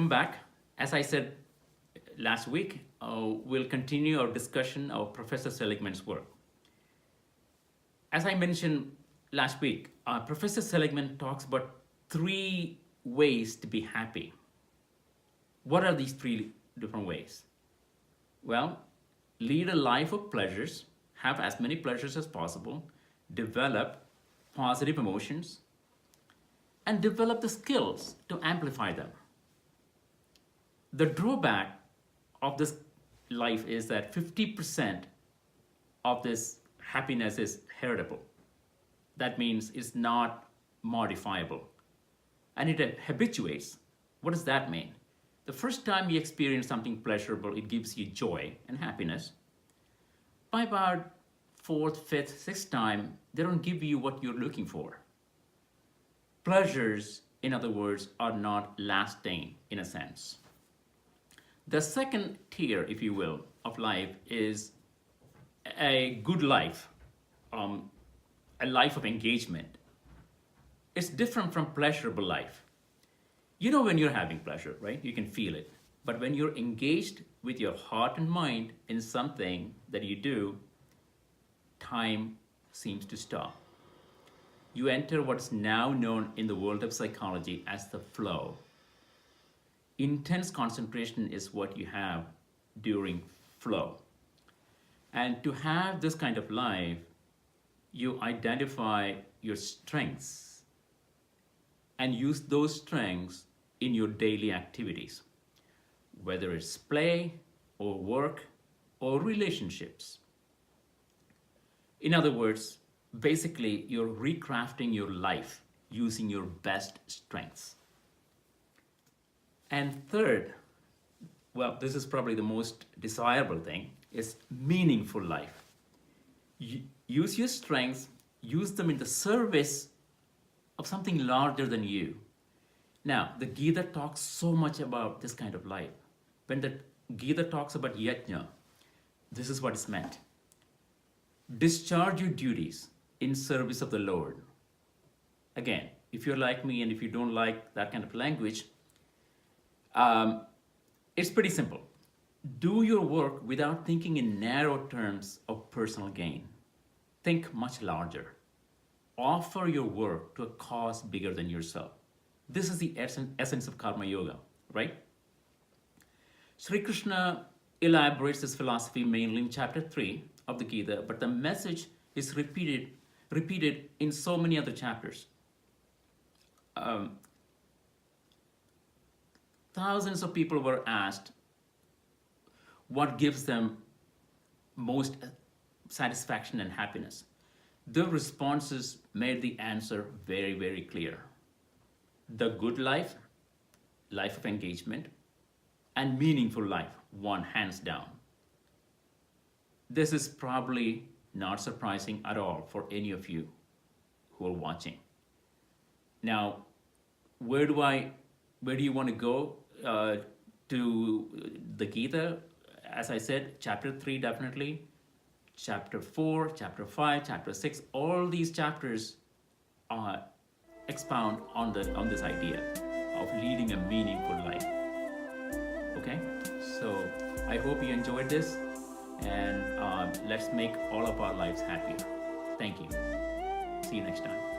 welcome back. As I said last week, we'll continue our discussion of Professor Seligman's work. As I mentioned last week, Professor Seligman talks about 3 ways to be happy. What are these 3 different ways? Well, lead a life of pleasures, have as many pleasures as possible, develop positive emotions, and develop the skills to amplify them. The drawback of this life is that 50% of this happiness is heritable. That means it's not modifiable. And it habituates. What does that mean? The first time you experience something pleasurable, it gives you joy and happiness. By about 4th, 5th, 6th time, they don't give you what you're looking for. Pleasures, in other words, are not lasting in a sense. The second tier, if you will, of life is a good life, a life of engagement. It's different from pleasurable life. You know when you're having pleasure, right? You can feel it. But when you're engaged with your heart and mind in something that you do, time seems to stop. You enter what's now known in the world of psychology as the flow. Intense concentration is what you have during flow. And to have this kind of life, you identify your strengths and use those strengths in your daily activities, whether it's play or work or relationships. In other words, basically, you're recrafting your life using your best strengths. And third, well, this is probably the most desirable thing, is meaningful life. Use your strengths, use them in the service of something larger than you. Now, the Gita talks so much about this kind of life. When the Gita talks about yajna, this is what is meant. Discharge your duties in service of the Lord. Again, if you're like me and if you don't like that kind of language, it's pretty simple. Do your work without thinking in narrow terms of personal gain. Think much larger. Offer your work to a cause bigger than yourself. This is the essence of karma yoga, right? Sri Krishna elaborates this philosophy mainly in chapter 3 of the Gita, but the message is repeated in so many other chapters. Thousands of people were asked what gives them most satisfaction and happiness. The responses made the answer very, very clear. The good life, life of engagement, and meaningful life, one hands down. This is probably not surprising at all for any of you who are watching. Now, where do you want to go to the Gita? As I said, chapter 3 definitely, chapter 4, chapter 5, chapter 6, all these chapters expound on this idea of leading a meaningful life. Okay, so I hope you enjoyed this, and let's make all of our lives happier. Thank you. See you next time.